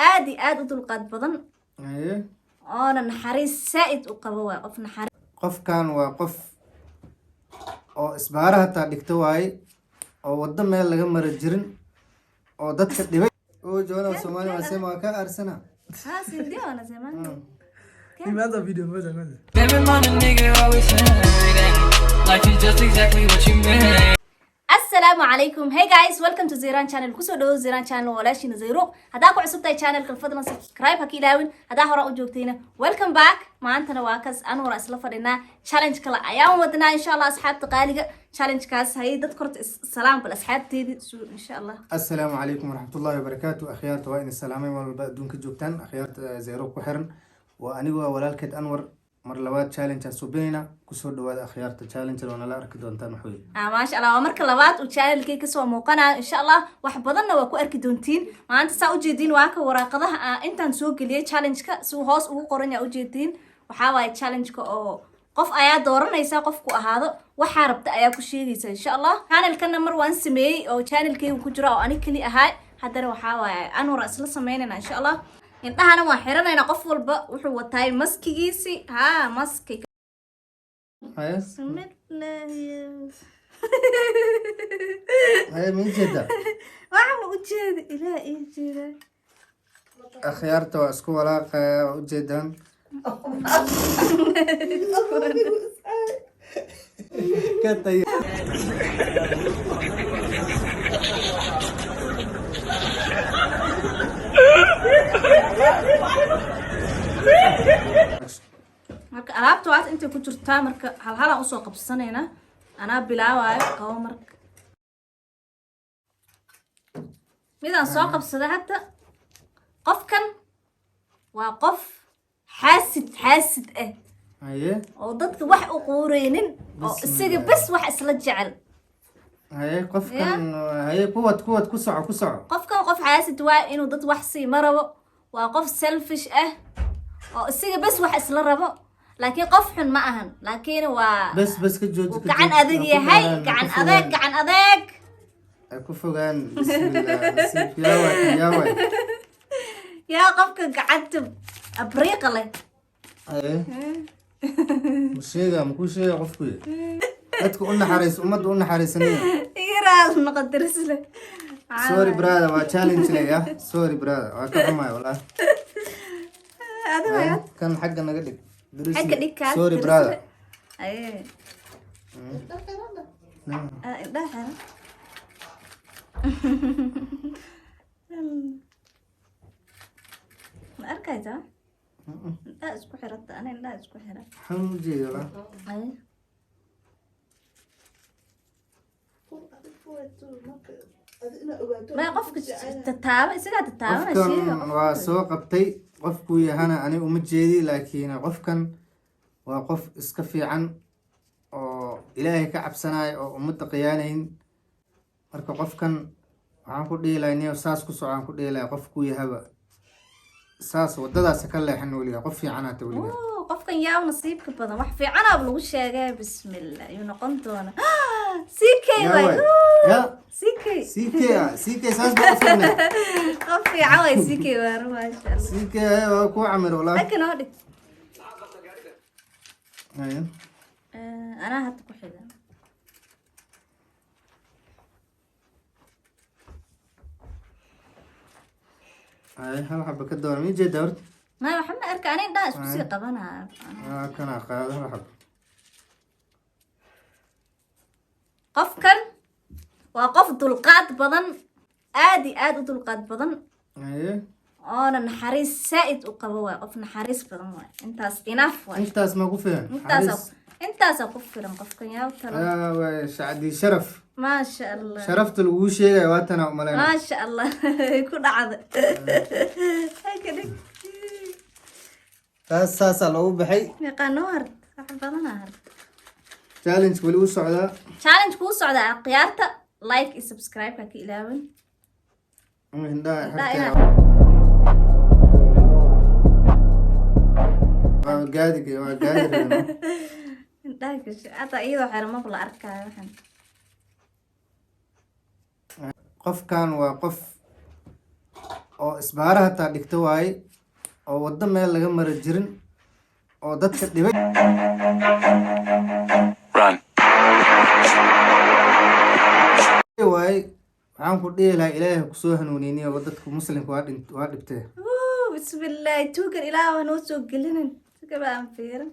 aad iyo aad u dulqaad badan haye oona naxariis saa'id u qabo waa qof naxariis qofkan waa qof oo isbaara hataa dhigta waaye oo waddo meel laga mara jirin oo dadka dhibay oo jooga Soomaaliya wasema waa ka arsana haas ndio anasema Nimeanza video moja kwanza. Every morning nigga always saying everything. Life is just exactly what you meant. السلام عليكم. Hey guys, welcome to Zeran channel. kusoo dhawo Zeran channel walaashina Zero. hadaa ku cusubtahay channelka fadlan subscribe haki ilaawin. hadaa hore u joogtayna welcome back. maantana waa kas anwar isla fadhinaa challenge kale ayaan wadnaa insha Allah asxaabta qaaliga. challenge kaas hay dad korta salaam bal asxaabteedi insha Allah. assalaamu calaykum waraxmatullaahi wabarakaatu akhyaarta waa in salaamay walba adduunka joogtaan akhyaarta Zero ku xiran waa anigu walaalkeed Anwar mar labaad challenge aan subinayna kusoo dhawaada akhyaarta challenge wana la arki doontaan wax weey ma sha Allah waa marka labaad uu channelkay ka soo muuqanaa insha Allah wax badanna waa ku arki doontiin maanta saa u jeedin waa ka waraaqadaha intaan soo galiyay challenge ka si hoos ugu qoran yaa u jeedin waxa waay challenge ka oo qof ayaa dooranaysa qofku ahaado waxa rabta ayaa ku sheegaysa insha Allah channelkana mar waan sameeyay oo channelkay ku jira oo ani kali ahaa hadana waxa waay Anwar isla sameeynaa insha Allah indhahana waa xiranayna qof walba wuxuu wataay maskigiisi maski haye min jeeda waxa u jeeda ilaa ii jeeda akhyaarta waa isku walaaqaya u jeedaan ka tay marka alaabta waad inta ku jirtaa marka hal aan usoo qabsanayna anaa bilaawayo qabo marka midaan soo qabsada hadda qofkan waa qof xaasid haye oo dadka wax u quureynin oo isaga bas wax isla jecel haye qofkan haye kuwad ku soco qofkan qof xaasid waa inuu dad wax sii marabo waa qof selfish oo isaga bas wax isla rabo laakiin qof xun ma ahan laakiin waa bas ka jooji gacan adag yahay gacan adag ku fogaan bismillah yaa qofka gacanta abriiqa leh haye mushega qofku dadku u naxariis ummadda u naxariisanaya yaraad noqotirisle sorry brother waa challenge leeyahay sorry brother waa ka xumaay walaal adiga kan xagga naga dhig xagga dhigkaas sorry brother aye indhaha ma arkaysa indhaha isku xirata ana indhaha isku xira xun jeedo la aye ما قفك تتابع isaga tataabana qofkan waa soo qabtay qofku yahana ani uma jeedi laakiin qofkan waa qof iska fiican oo ilaahay ka cabsanayo oo ummadda qiyaanayn marka qofkan waxaan ku dhiilaynaa saas ku socon ku dhiilay qofku yahaba saas wadadaas ka leexan waliga qof fiican aad waliga qofkan yaa nasiibka badan wax fiican aad lagu sheegay bismillah iyo noqon doona sikay way ya sikay saas baa sameeyay qof fiican way sikay waa maasha Allah sikay waa ku camir walaal laakiin oo dhig ayo ana hadda ku xiga ay hal xabba ka door mi jeeda horta ما waxaan arkaa anay indhaha isku sii qabanaa kana qaado hal xabba qofkan waa qof dulqaad badan aad iyo aad u dulqaad badan aye oona naxariis saa'id u qabo waa qof naxariis badan waa intaas enough waa intaas ma ku filan intaas ku filan qofkan yaa talo waa shacdi sharaf ما شاء الله sharafta lagu sheegay waa tan oo malayna ما شاء الله ku dhacda hakadi taas lagu baxay yaqaano har wax badan har challenge wali u socdaa challenge ku socda qiyaarta like iyo subscribe ka ilaawin waa gaadi indhaha hada iyadoo xirma la arkaayo waxan qofkan waa qof oo isbaara hataa dhigta waaye oo waddo meel laga mara jirin oo dadka dhibay waaye waxaan ku dhihi lahaa ilaahay kusoo hanuuniniyo oo dadka muslimka waa dhibtee bismillah tuugan ilaah waa noo soo gelinin sigaba aan fiirin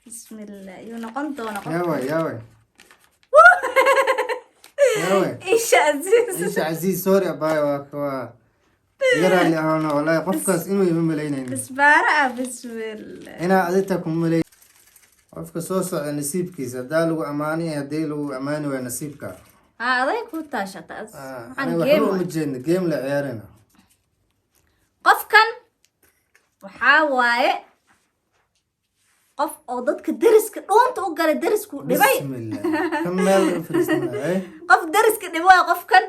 bismillah yuu noqon doona qof yaaway isha aziiz isha casiis sorry abaayo waa iga raali ahoona wallaahi qofkaas inuu ima malaynayn bisbaara ah bismillah inaa adita kuma malay qofka soo socda nasiibkiisa haddaa lagu ammaaniyo haddii lagu ammaani waaya nasiibka aday ku taashata aniga waxba uma jeedna game la ciyaarayna qofkan waxaa waaye qof oo dadka deriska dhuunta u galay derisku dhibay bismillah kan meel u fariisanaay qof deriska dhibay qofkan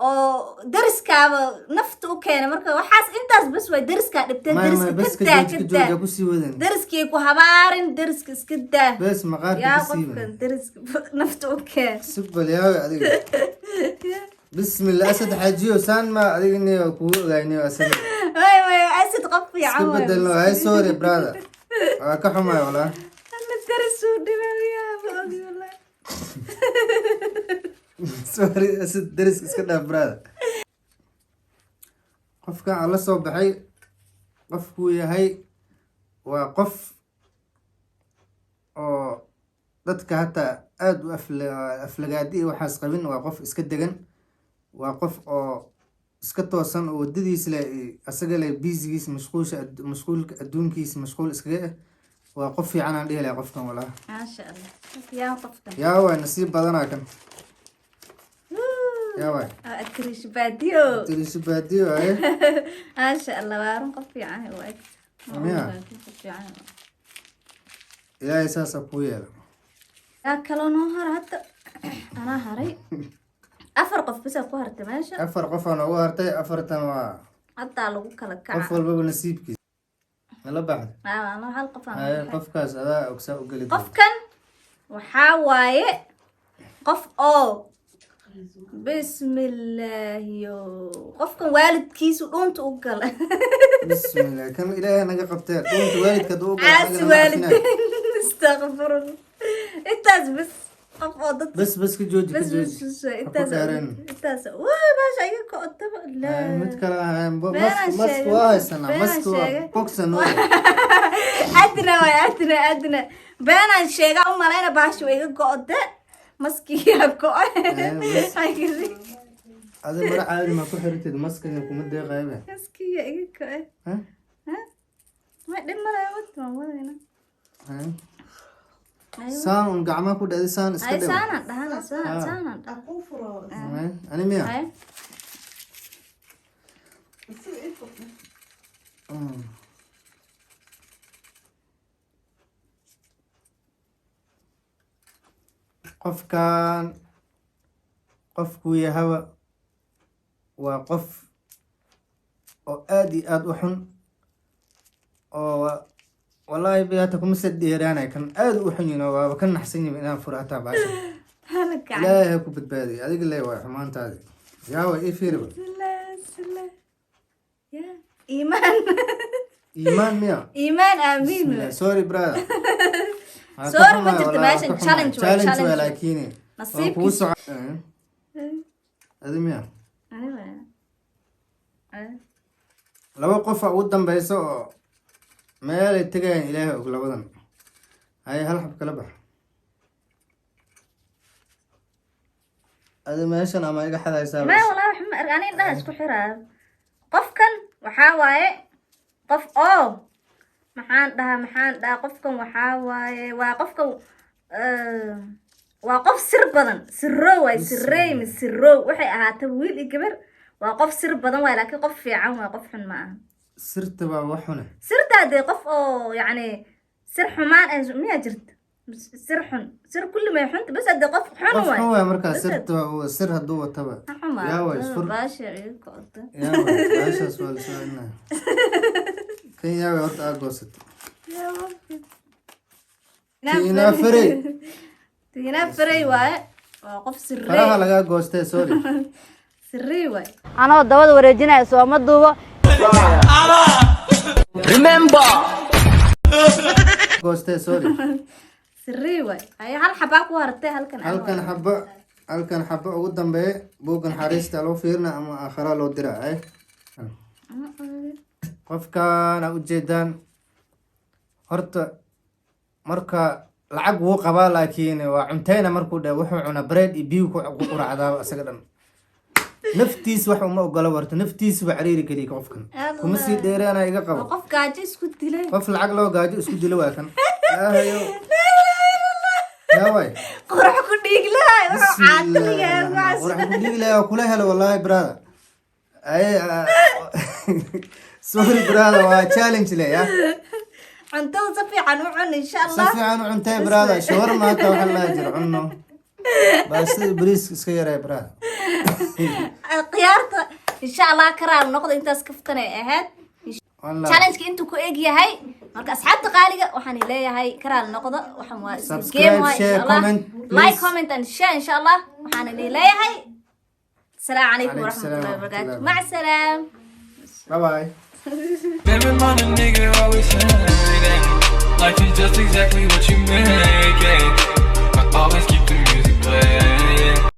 oo deriskaaba nafta u keenay marka waxaas intaas bas way deriskaa dhibtay deriska jooga ku sii wadan deriskii ku habaarin deriska iska daa bes maqaarka yaa ku sii qofkan wadan deriska nafta u keen subbal yaawe adiga bismillah asad xajiyo saan ma adiga ne kugu ogaaynayo asad way asid qof iska fiican way bedelno hay sorry brother waa ka xumaay walaa ana derisuu dhibay yaa ogi wallahi sorry asad deriska iska dhaaf brother qofkan aan la soo baxay qofkuu yahay waa qof oo dadka hataa aada u aflagaadi iyo waxaas qabin waa qof iska degan waa qof oo iska toosan oo wadadiis leh asaga leh biisigiis mashquulka adduunkiisa mashquul iskaga ah waa qof fiican aan dhihi lahay qofkan walaa maasha allah yaa qofkan yaa waay nasiib badanaa kan yaa waay akrish baadiyo tirishi baadiyo aye maasha allah waa run qof fiican u eg Miya? qof fiican ilaahay saasaa kuu yeela yaa kaloo noo hara hadda anaa haray afar qof bisa ku hartay meesha afar qof aa noogu hartay afartan waa haddaa lagu kala qof kaca walbaba nasiibkiisa nala baxda hal qof aan aye qofkaas adaa ogsaa u geli doonta qofkan waxaa waaye qof oo bismillaahiyo qofkan waalidkiisu dhuunta u gala bismillah kan ilaahay naga qabtee dhuunta waalidka haduu u caasi waalidin astaqfirullah intaas bas qof oo dad bas ka jooji ka bas jooji intaas dheereen. intaas waa baasha iga kocotaba mid kale ahayn Beenaan mask sheegay. waa haysanaa Beenaan mask waa sheegay. boxan adna waay adna beenaan sheega u malayna baasha waa iga go-de maskiyaa go-ay adi mara caadi ma ku xiritid maskaga kuma deeqaybe maskiya iga go-ay ma dhib malaya wata waan wadayna saan un gacmaha ku dhadi saan iska ay dhigo saanaan dhahana saanaan dhaha ani miya ay qofkan qofkuu yahaba waa qof oo aada iyo aada u xun oo wallaahi bi hata kuma sa dheeraanay kan aada u xun yihin oo waaba ka naxsan yihin inaan furo hataa baasha hala gacan ilaahay ha ku badbaadiy adiga le waa xumaantaadi yaawa ii fiiriba ya iimaan iimaan miya iimaan aamiin Bismillah. Sorry brother Sorry ma jirto meeshan, challenge waay, challenge challenge waa waay. laakiin Nasiibkiisa. kuu soco adi miya laba qofa ugu dambeysa oo meelay tegayaan ilaahay og labadan haye hal xab kala bax adi meeshan ama iga xadaysaa ما والله وحما أرجعني ده اسكو حرام قفكن وحاواي قف محان ده قفكن وحاواي وقفكن وقف سر بدن سرو واي سري من سرو وحي أهات ويل إجبر وقف سر بدن واي لكن قف في عام وقف حن معه sirta baa wax xune سر ده قف يعني سر حمان مية جرت سر حن سر كل ما يحنت بس ده قف حن qof xun واي waay markaa Bas sirta sir hadduu wataba حما yaa waay isfur باشا يقعد yaa waay baashaas waa lasoo celinaya kan yaa waay horta aa goosata tiinaa farey تينا فري واي وقف faraha سري lagaa goostee sorry sirri way anoo dabada wareejinaya sooma duubo gooste sorry sirri way ay hal xabaa ku hartay halkan halkan xaba ugu dambeeye buuggan xariista loo fiirna ama aakhira loo dira qofkan aa ujeedaan horta marka lacag wuu qabaa laakiin waa cunteyna markuu dhe wuxuu cuna bread iyo biyo ku quracdaa isaga dhan naftiis wax uma ogola warta naftiis waa cariiri kaliya qofkan kuma sii dheeraana iga qabo qof gaajo isku dilay qof lacag loo gaajo isku dilo waa kan aahayo yaaway qurux ku dhiiglahay wuxuu caataliyaa qurux ku dhiiglahay kula helo wallahi brother ay sorry brother waa challenge le ya cuntada si fiican u cun insha si Allah fiican u cuntay brother shawar maanta waxa la jiro cunno bas bariis iska yaray brother khiyaarta insha Allah karaal noqdo intaas kaftan ay ahayd wallahi challenge intuu ku eg yahay marka asxaabta qaaliga waxaan leeyahay karaal noqdo waxaan waa Subscribe, game waa share, insha Allah comment, like please. comment and share insha Allah waxaan leeyahay السلام عليكم عليكم ورحمة السلام الله ورحمة وبركاته الله مع السلامة bye bye Baby, mama, nigga, always saying life is just exactly what you meant.